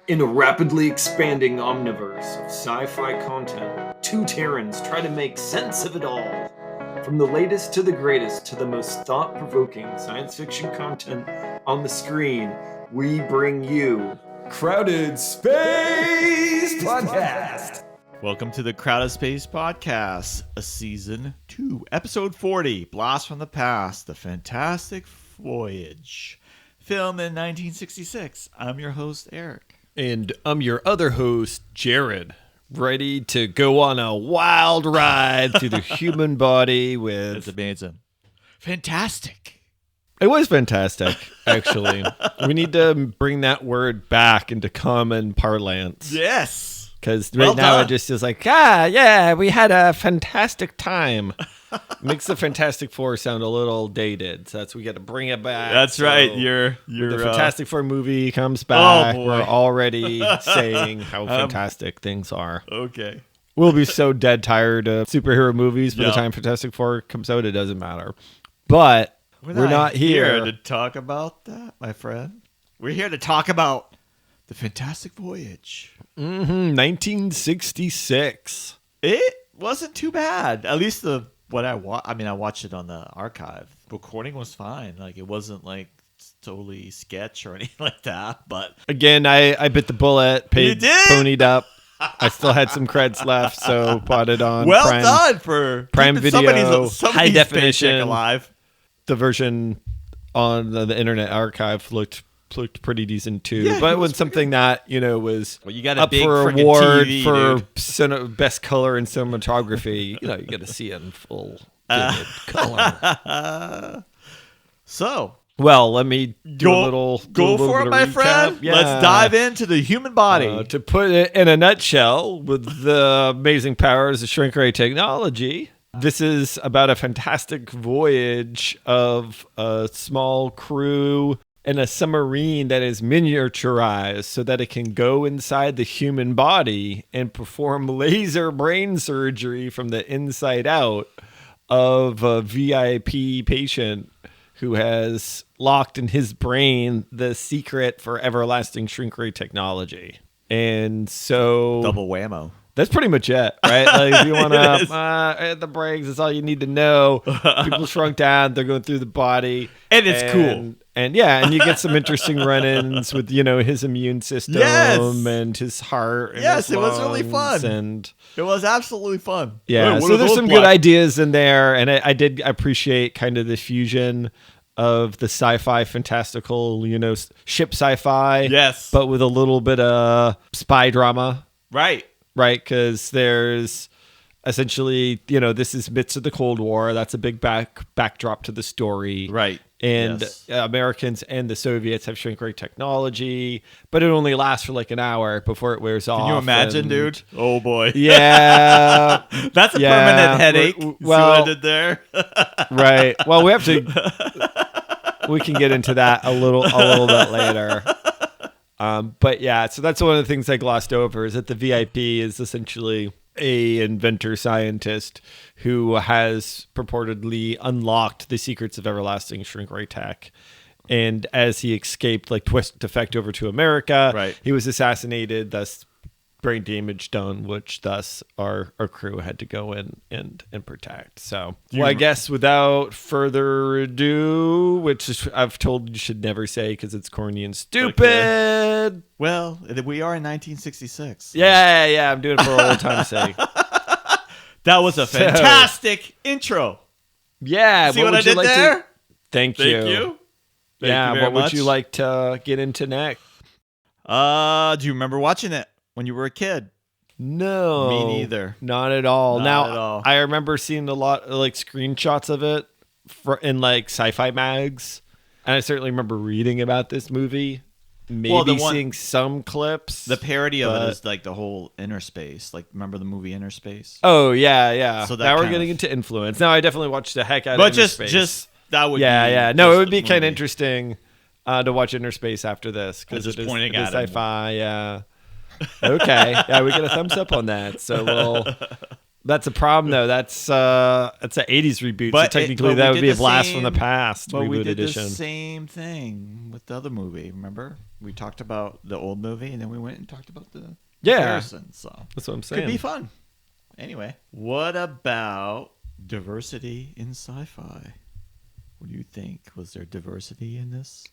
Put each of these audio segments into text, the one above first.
In a rapidly expanding omniverse of sci-fi content, two Terrans try to make sense of it all. From the latest to the greatest to the most thought-provoking science fiction content on the screen, we bring you Crowded Space Podcast. Welcome to the Crowded Space Podcast, a season 2, episode 40, Blast from the Past, The Fantastic Voyage, filmed in 1966. I'm your host, Eric. And I'm your other host, Jared, ready to go on a wild ride through the human body with... It's amazing. Fantastic. It was fantastic, actually. We need to bring that word back into common parlance. Yes. Because right now it just is like, we had a fantastic time. Makes the Fantastic Four sound a little dated. So we got to bring it back. That's so right. You're the Fantastic Four movie comes back. boy. We're already saying how fantastic things are. Okay. We'll be so dead tired of superhero movies by the Yep. time Fantastic Four comes out. It doesn't matter. But we're not here to talk about that, my friend. We're here to talk about The Fantastic Voyage. 1966. It wasn't too bad. At least I watched it on the archive. Recording was fine. Like, it wasn't like totally sketch or anything like that. But Again, I bit the bullet, You did? ponied up. I still had some creds left, so bought it on well Prime. done for Prime keeping Video, somebody's high definition. paycheck alive. The version on the Internet Archive looked pretty decent too. Yeah, but it when was something that, was Well, you got a up big for frickin' award TV, for dude. best color and cinematography, you got to see it in full vivid color. So Well, let me do a little go little for bit it, of my recap. friend. Yeah. Let's dive into the human body. To put it in a nutshell, with the amazing powers of shrink ray technology, this is about a fantastic voyage of a small crew in a submarine that is miniaturized so that it can go inside the human body and perform laser brain surgery from the inside out of a VIP patient who has locked in his brain the secret for everlasting shrink ray technology. And so Double whammo. that's pretty much it, right? Like, if you want It is. to at the breaks, that's all you need to know. People shrunk down, they're going through the body. And it's cool. And you get some interesting run-ins with, his immune system Yes. and his heart. And Yes, his it was really lungs fun. And It was absolutely fun. yeah, What so are there's those some black- good ideas in there. And I did appreciate kind of the fusion of the sci-fi fantastical, ship sci-fi. Yes. But with a little bit of spy drama. Right. Right, because there's essentially, this is bits of the Cold War. That's a big backdrop to the story. Right. And Yes. Americans and the Soviets have shrink ray technology, but it only lasts for like an hour before it wears off. Can you imagine, and- dude? Oh, boy. Yeah. That's a Yeah, permanent headache. w- See what I well- did there? Right. Well, we can get into that a little bit later. But yeah, so that's one of the things I glossed over, is that the VIP is essentially a inventor scientist who has purportedly unlocked the secrets of everlasting shrink ray tech. And as he escaped, twist effect over to America, Right. he was assassinated, thus brain damage done, which thus our crew had to go in and protect. So, I guess without further ado, which I've told you should never say because it's corny and stupid. Well, we are in 1966. Yeah, I'm doing it for old time's sake. That was a fantastic intro. Yeah, See what I did there? Thank you. Thank you. Thank Yeah, you very what would much. you like to get into next? Do you remember watching it when you were a kid? No, Me neither. Not at all. Not Now, at all. I remember seeing a lot of screenshots of it in sci-fi mags, and I certainly remember reading about this movie. Maybe seeing some clips. The parody of it is the whole Inner Space. Remember the movie Inner Space? Oh yeah. So that now we're kind getting of- into influence. Now I definitely watched the heck out But of Inner Space. just that would Yeah. be No, just it would be the kind of movie. interesting to watch Inner Space after this because Just it is pointing it is at him. sci-fi. Yeah. Okay. Yeah, we get a thumbs up on that. So That's a problem, though. That's an 80s reboot, But so technically that would be a blast from the past But reboot we did edition. the same thing with the other movie. Remember, we talked about the old movie, and then we went and talked about the comparison. So That's what I'm saying. could be fun. Anyway, what about diversity in sci-fi? What do you think? Was there diversity in this?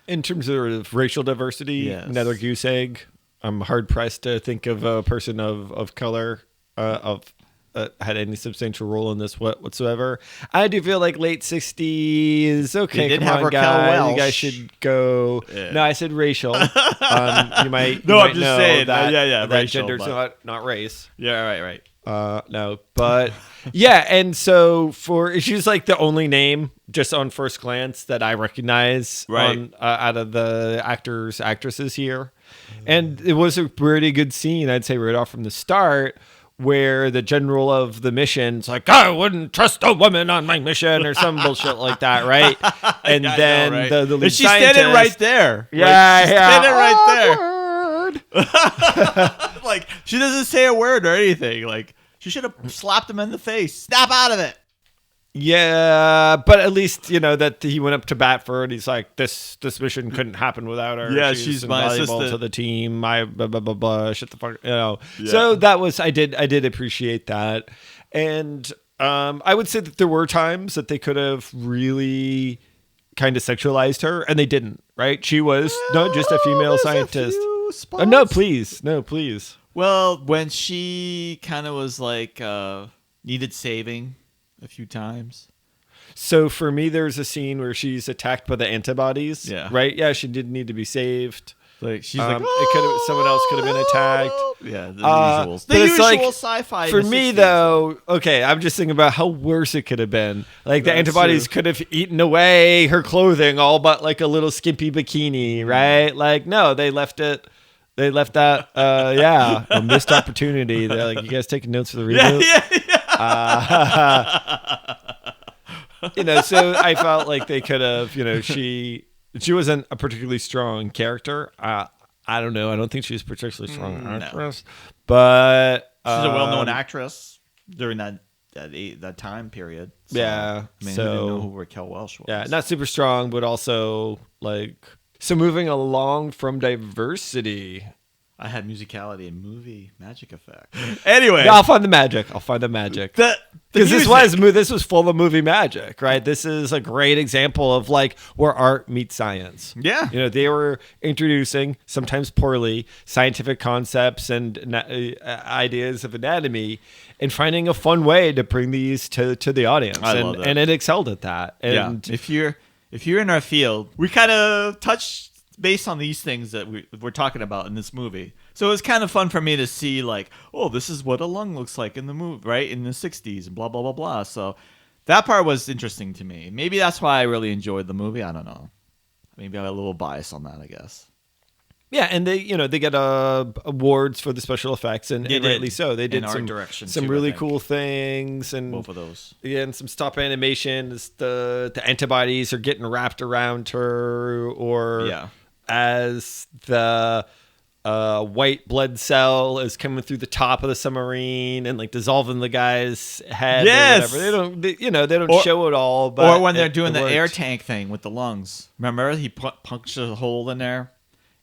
In terms of racial diversity, Yes. another goose egg. I'm hard pressed to think of a person of color had any substantial role in this whatsoever. I do feel like late 60s. Okay, They did come have on, Raquel guys. Welch. You guys should go. Yeah. No, I said racial. You might No, you I'm might just know saying. that, Yeah, that racial, gender's but- not race. Yeah, right. No, but yeah, and so she's like the only name just on first glance that I recognize Right. out of the actresses here, and it was a pretty good scene, I'd say, right off from the start, where the general of the mission's like, I wouldn't trust a woman on my mission, or some bullshit like that, right? And I then know, right? the lead and she's standing scientist- right there. Yeah, she's yeah. standing right there. Awkward. Like, she doesn't say a word or anything. Like, she should have slapped him in the face. Snap out of it. Yeah, but at least that he went up to bat for it. He's like, this mission couldn't happen without her. Yeah, she's my invaluable assistant. to the team. My blah blah blah blah. Shut the fuck. Yeah. So that was I did appreciate that, and I would say that there were times that they could have really kind of sexualized her, and they didn't. Right? She was not just a female scientist. No, please. Well, when she kind of was like needed saving a few times. So for me, there's a scene where she's attacked by the antibodies. Yeah. Right. Yeah. She did need to be saved. Like she's It could have someone else could have been attacked. Yeah, the usuals. but The it's usual like, sci-fi. For in the me, 60s. though, okay, I'm just thinking about how worse it could have been. Like the That's antibodies true. could have eaten away her clothing, all but like a little skimpy bikini, right? Like no, they left it. They left that. A missed opportunity. They're like, you guys taking notes for the reboot? So I felt like they could have, she wasn't a particularly strong character. I don't know. I don't think she's a particularly strong actress, but She's a well-known actress during that time period. So, Yeah, I mean, so- who didn't know who Raquel Welch was? yeah, not super strong, but also like. So moving along from diversity. I had musicality and movie magic effect. Anyway, Yeah, I'll find the magic. the Because music. this was full of movie magic, right? This is a great example of like where art meets science. Yeah. They were introducing, sometimes poorly, scientific concepts and ideas of anatomy, and finding a fun way to bring these to the audience. I love that. And it excelled at that. And Yeah. If you're in our field, we kind of touched based on these things that we're talking about in this movie. So it was kind of fun for me to see like, oh, this is what a lung looks like in the movie, right? In the 60s and blah, blah, blah, blah. So that part was interesting to me. Maybe that's why I really enjoyed the movie. I don't know. Maybe I'm a little biased on that, I guess. yeah, and they get awards for the special effects, and They did. rightly so. They did And art some direction, some too, I really think. cool things, and Both of those. yeah, and some stop animation. The antibodies are getting wrapped around her, or Yeah. as the white blood cell is coming through the top of the submarine and like dissolving the guy's head. Yes! Or whatever. They don't Or- show it all, but Or when they're it doing the worked. air tank thing with the lungs. Remember, he punctured a hole in there,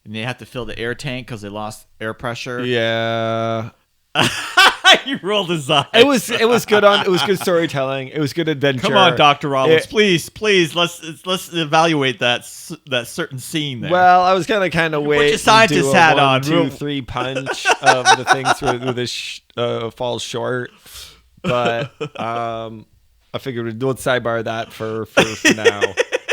and they had to fill the air tank because they lost air pressure. Yeah. He rolled his eyes. It was good it was good storytelling. It was good adventure. Come on, Dr. Rollins, It- please, let's evaluate that certain scene there. Well, I was gonna kind of wait. your scientist and do a hat 1, on. 2, 3 punch of the things where this falls short, but I figured let's sidebar that for now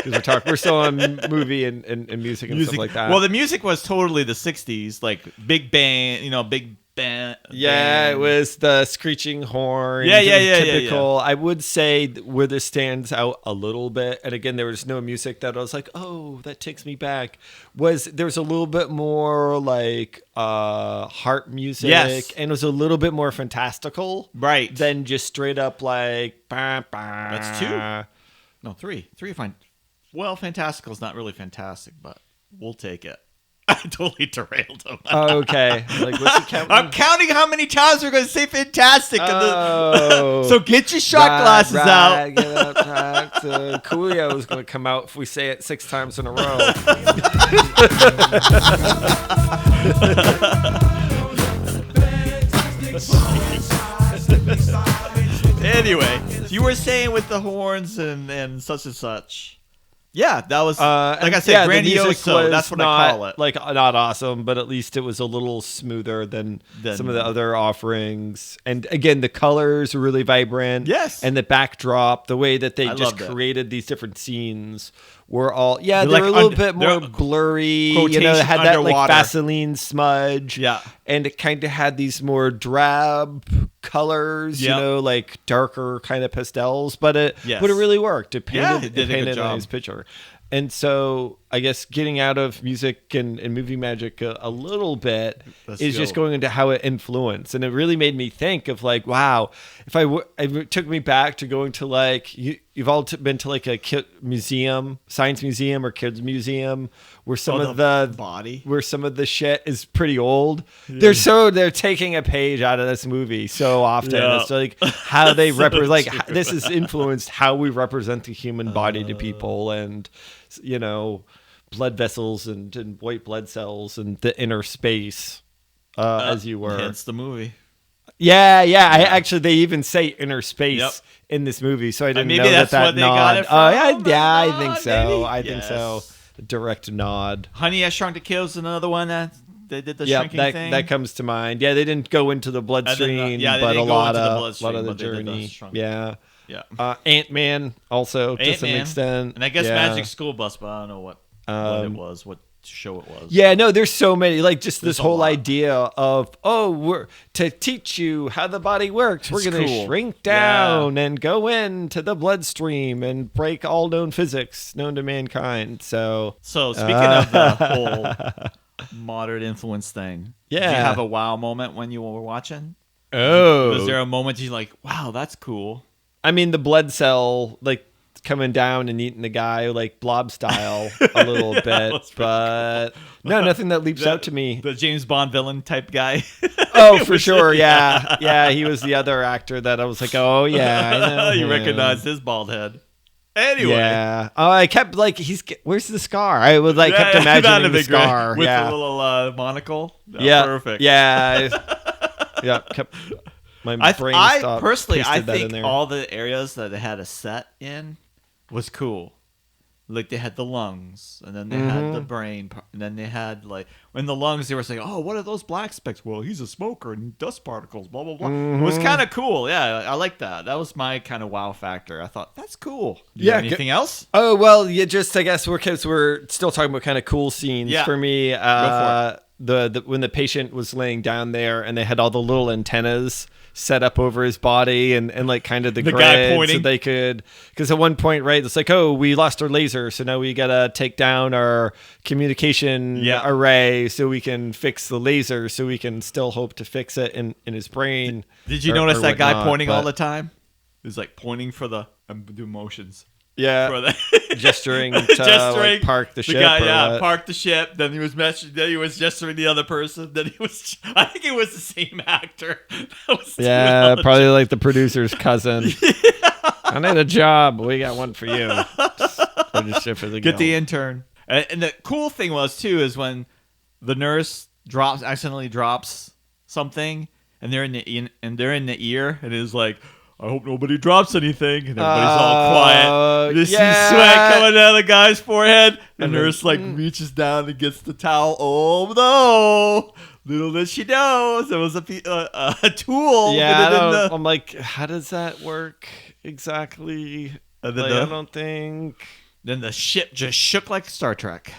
because we're still on movie and music and stuff like that. Well, the music was totally the '60s, like big band, big band. Yeah, it was the screeching horn. Yeah. Typical. I would say where this stands out a little bit, and again, there was no music that I was like, oh, that takes me back. There's a little bit more like harp music, Yes. and it was a little bit more fantastical, Right. than just straight up like. That's 2. No, 3. 3 fine. Well, fantastical is not really fantastic, but we'll take it. I totally derailed him. Okay. Like, what's he counting? I'm counting how many times we're going to say fantastic. Oh. So get your shot glasses out. Get out, Coolio is going to come out if we say it 6 times in a row. Anyway, you were saying with the horns and such. Yeah, that was like I said, grandioso. That's what I call it. Like not awesome, but at least it was a little smoother than some of the other offerings. And again, the colors are really vibrant. Yes, and the backdrop, the way that they just created these different scenes were all they were a little bit more blurry. You know, it had that like Vaseline smudge. Yeah, and it kind of had these more drab colors. You know, like darker kind of pastels. But it really worked. It painted a nice picture. And so I guess getting out of music and movie magic a little bit just going into how it influenced. And it really made me think of like, wow, it took me back to going to like, you've all been to like a kid museum, science museum or kids museum where some of the shit is pretty old. Yeah. They're taking a page out of this movie so often. Yeah. It's like how they represent, like this has influenced how we represent the human body to people and, you know, blood vessels and white blood cells and the inner space, as you were. Hence the movie. Yeah. I actually, they even say inner space in this movie, so I didn't know that's that what they nod. got it from. I think so. Maybe? I think so. A direct nod. Honey, I Shrunk to Kill is another one that they did the shrinking thing. That comes to mind. Yeah, they didn't go into the bloodstream, but a lot of the journey. Yeah. Ant-Man also to some extent, and I guess Magic School Bus, but I don't know what it was, what show it was. Yeah, no, there's so many. Like just this whole idea of we're to teach you how the body works. We're going to shrink down and go into the bloodstream and break all known physics known to mankind. So speaking of the whole modern influence thing, did you have a wow moment when you were watching? Oh, was there a moment you're like, wow, that's cool? I mean, the blood cell, like, coming down and eating the guy, like, blob style a little bit. But, cool. No, nothing that leaps out to me. The James Bond villain type guy. Oh, for sure, yeah. Yeah, he was the other actor that I was like, oh, yeah, I know You recognized his bald head. Anyway. Yeah. Oh, I kept, like, where's the scar? I was, like, kept imagining the scar. With a little monocle. Yeah. Perfect. Yeah. Kept... My brain stopped. Personally, I think all the areas that they had a set in was cool. Like they had the lungs, and then they had the brain, and then they had like in the lungs they were saying, "Oh, what are those black specks?" Well, he's a smoker and dust particles. Blah blah blah. It was kind of cool. Yeah, I like that. That was my kind of wow factor. I thought that's cool. Anything else? Oh well, just I guess we're still talking about kind of cool scenes for me. Go for it. When the patient was laying down there and they had all the little antennas set up over his body and like kind of the guy pointing so they could, because at one point, right, it's like, oh, we lost our laser, so now we gotta take down our communication array so we can fix the laser, so we can still hope to fix it in his brain. Did you notice that guy pointing all the time? He was like pointing for the do motions. Yeah, gesturing to like, park the ship. Park the ship. Then he was gesturing the other person. Then I think it was the same actor. Probably like the producer's cousin. I need a job. We got one for you. Get the intern. And the cool thing was too is when the nurse accidentally drops something, and they're in the ear, and it's like, I hope nobody drops anything. And everybody's all quiet. You see sweat coming down the guy's forehead. The nurse reaches down and gets the towel. Oh no! Little did she know, it was a tool. Yeah, I'm like, how does that work exactly? I don't think. Then the ship just shook like Star Trek.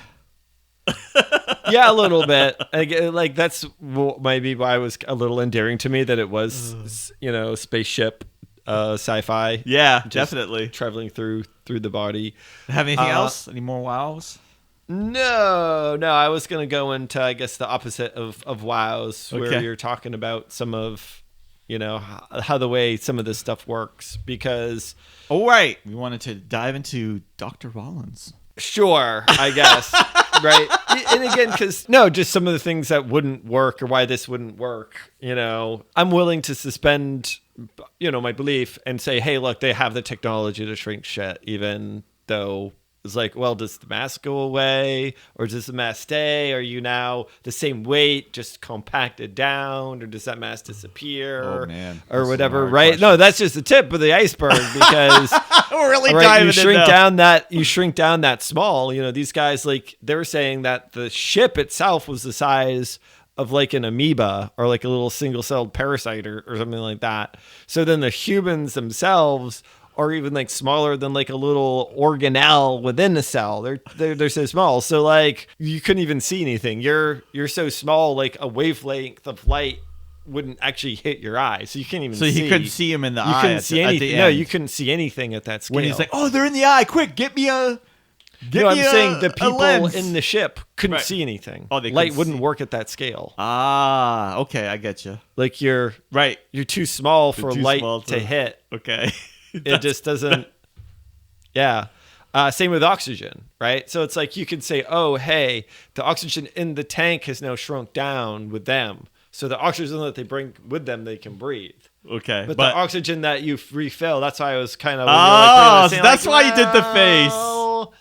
Yeah, a little bit. Like that's maybe why it was a little endearing to me that it was, spaceship. Sci-fi. Yeah, definitely. Traveling through the body. Have anything else? Any more wows? No. I was going to go into, I guess, the opposite of wows, where you're talking about some of, how the way some of this stuff works. Because... Oh, right. We wanted to dive into Dr. Rollins. Sure, I guess. Right. And again, because just some of the things that wouldn't work or why this wouldn't work, I'm willing to suspend, my belief and say, hey, look, they have the technology to shrink shit, even though it's like, well, does the mass go away or does the mass stay? Are you now the same weight, just compacted down, or does that mass disappear? Oh, man. Or That's whatever, some right? hard No, that's just the tip of the iceberg because We're really right, diving you shrink down that small. These guys, like, they were saying that the ship itself was the size of like an amoeba or like a little single-celled parasite or something like that. So then the humans themselves are even like smaller than like a little organelle within a cell. They're so small. So like you couldn't even see anything. You're so small, like a wavelength of light wouldn't actually hit your eye, so you can't even. So see. he couldn't see him in the eye. You couldn't see anything. No, end. you couldn't see anything at that scale. When he's like, "Oh, they're in the eye! Quick, get me a." I'm saying the people lens. in the ship couldn't Right. see anything. Oh, they light couldn't wouldn't see. work at that scale. Ah, okay, I get you. Like you're Right. You're too small for too light small to hit. Okay. It just doesn't. Yeah. Same with oxygen, right? So it's like you could say, oh, hey, the oxygen in the tank has now shrunk down with them. So the oxygen that they bring with them, they can breathe. Okay. But the oxygen that you refill, that's why I was kind of. Oh, so that's why you did the face. Well,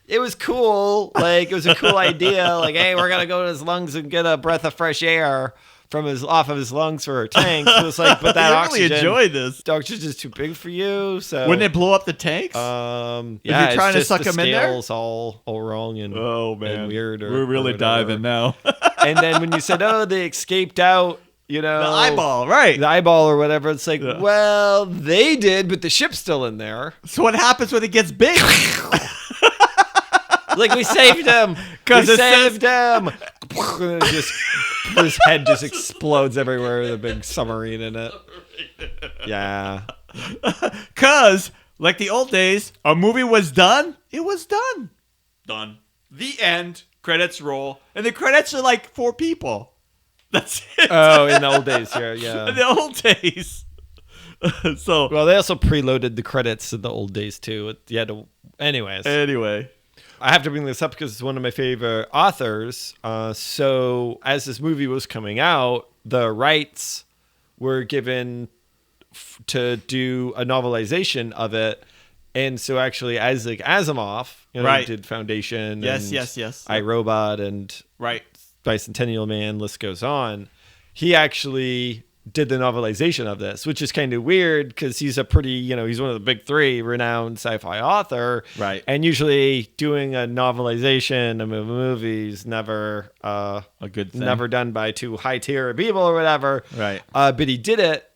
it was cool. Like, it was a cool idea. Like, hey, we're going to go to his lungs and get a breath of fresh air off of his lungs for a tank. So it's like, but that I oxygen. really enjoy this. The oxygen is too big for you. So Wouldn't it blow up the tanks? Yeah, you're trying to it's just suck the them in there? scales all wrong and Oh man, and weird. We're really diving now. And then when you said, oh, they escaped out, The eyeball, right? the eyeball or whatever, it's like, well, they did, but the ship's still in there. So what happens when it gets big? Like, we saved him. 'Cause We it saved him. And it just, his head just explodes everywhere with a big submarine in it. Yeah. Cause like the old days, a movie was done. It was done. Done. The end. Credits roll, and the credits are like 4 people. That's it. Oh, in the old days, yeah. In the old days. So Well, they also preloaded the credits in the old days too. You had to, anyways. anyway. I have to bring this up because it's one of my favorite authors. So as this movie was coming out, the rights were given to do a novelization of it. And so actually Isaac Asimov, Right. did Foundation Yes, and yes. iRobot and Right. Bicentennial Man, list goes on. He actually did the novelization of this, which is kind of weird because he's a pretty, he's one of the big 3 renowned sci-fi author. Right. And usually doing a novelization of a movie is never A good thing. never done by too high tier of people or whatever. Right. But he did it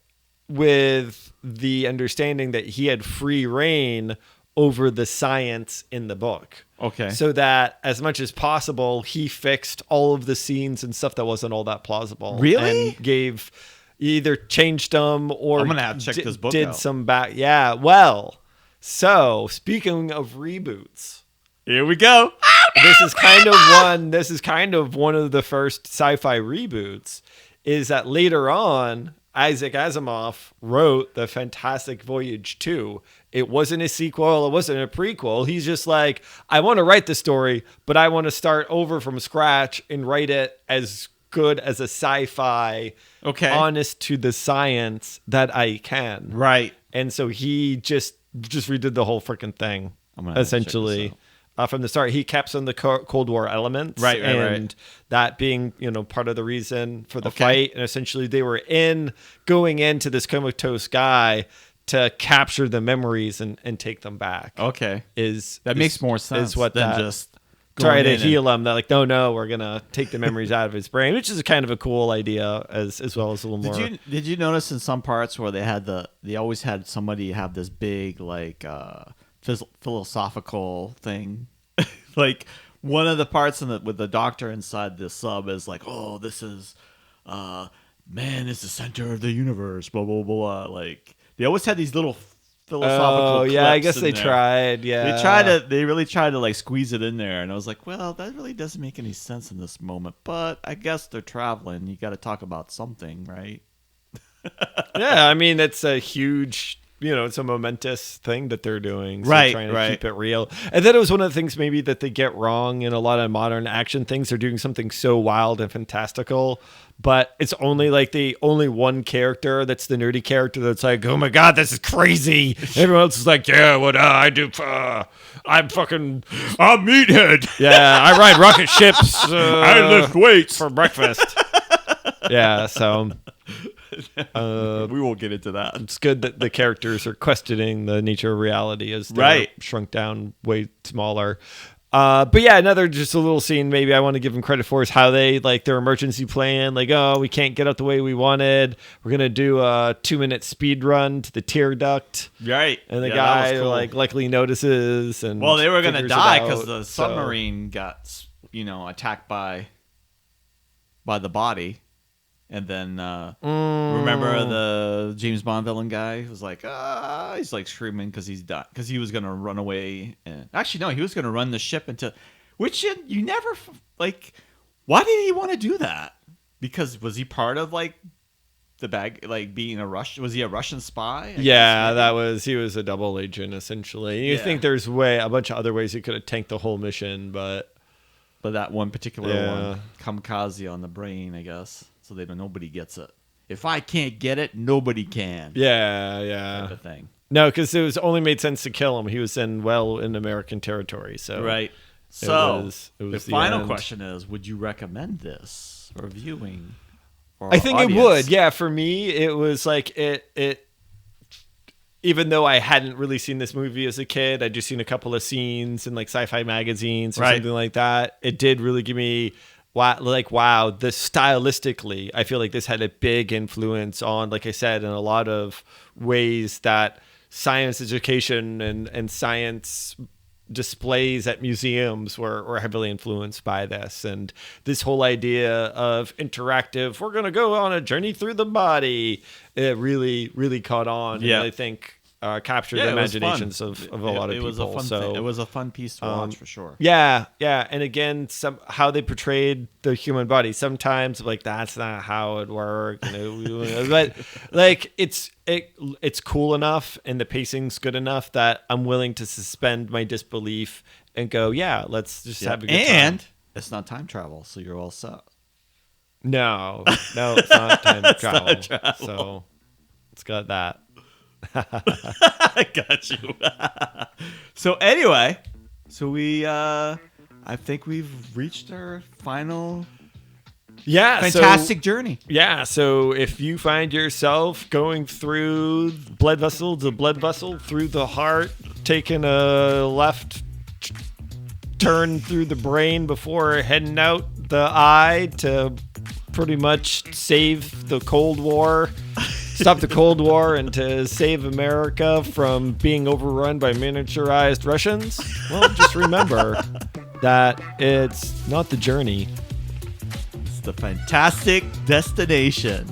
with the understanding that he had free reign over the science in the book. Okay. So that as much as possible, he fixed all of the scenes and stuff that wasn't all that plausible. Really? And either changed them or I'm gonna have to check this book did out. some back. Yeah. Well, so speaking of reboots, Here we go. this is kind of one of the first sci-fi reboots. Is that later on, Isaac Asimov wrote the Fantastic Voyage 2. It wasn't a sequel. It wasn't a prequel. He's just like, I want to write the story, but I want to start over from scratch and write it as good as a sci-fi, honest to the science that I can. Right. And so he just redid the whole freaking thing, I'm gonna have to check essentially. this From the start, he kept some of the Cold War elements, Right. and that being, part of the reason for the fight. And essentially, they were going into this comatose guy to capture the memories and take them back. Okay. That Makes more sense Is what than that, just try going to in heal him. They're like, no, we're gonna take the memories out of his brain, which is a kind of a cool idea, as well as a little more. Did you notice in some parts where they always had somebody have this big like philosophical thing, like one of the parts with the doctor inside the sub is like, oh, this is man is the center of the universe, blah blah blah. Like they always had these little philosophical. Oh yeah, I clips guess in they there. tried. Yeah, They really tried to like squeeze it in there, and I was like, well, that really doesn't make any sense in this moment. But I guess they're traveling. You got to talk about something, right? Yeah, I mean, it's a huge it's a momentous thing that they're doing. So Right, trying to right. keep it real. And then it was one of the things maybe that they get wrong in a lot of modern action things. They're doing something so wild and fantastical, but it's only like the only one character that's the nerdy character that's like, oh my God, this is crazy. Everyone else is like, yeah, what I do, I'm meathead. Yeah, I ride rocket ships. I lift weights for breakfast. Yeah, so we won't get into that. it's good that the characters are questioning the nature of reality as they're Right. shrunk down way smaller. But yeah, another just a little scene maybe I want to give them credit for is how they like their emergency plan. Like, oh, we can't get out the way we wanted. We're gonna do a 2-minute speed run to the tear duct, Right. and the Yeah, guy that was cool. like luckily notices. And Well, they were going to figures it die out, because the so- submarine got, attacked by the body. And then remember the James Bond villain guy was like, he's like screaming because he's done because he was going to run away. And actually, no, he was going to run the ship into, which you never like. Why did he want to do that? Because was he part of like the bag, like being a Russian? Was he a Russian spy? I Yeah, guess, he was a double agent essentially. You Yeah. think there's a bunch of other ways he could have tanked the whole mission, but that one particular Yeah. one, kamikaze on the brain, I guess. So nobody gets it. If I can't get it, nobody can. yeah. Type of thing. No, because it only made sense to kill him. He was in American territory, so Right. So was the the final end. question is: would you recommend this for viewing? Or I think audience? it would. Yeah, for me, it was like it. Even though I hadn't really seen this movie as a kid, I'd just seen a couple of scenes in like sci-fi magazines or Right. something like that. It did really give me wow, this stylistically, I feel like this had a big influence on, like I said, in a lot of ways that science education and science displays at museums were heavily influenced by this. And this whole idea of interactive, we're going to go on a journey through the body, it really, really caught on. Yeah. And I think captured Yeah, the it was fun. imaginations of a lot of it people. was a fun so thing. It was a fun piece to watch for sure. yeah, and again, how they portrayed the human body. Sometimes like that's not how it worked, but like it's cool enough and the pacing's good enough that I'm willing to suspend my disbelief and go, yeah, let's just have a good time. And it's not time travel, so you're all set. No, it's not time travel. So it's got that. I got you. So anyway, we I think we've reached our final fantastic journey. Yeah, so if you find yourself going through blood vessel to blood vessel through the heart, taking a left turn through the brain before heading out the eye to pretty much save the Cold War, stop the Cold War, and to save America from being overrun by miniaturized Russians, well, just remember that it's not the journey. It's the fantastic destination.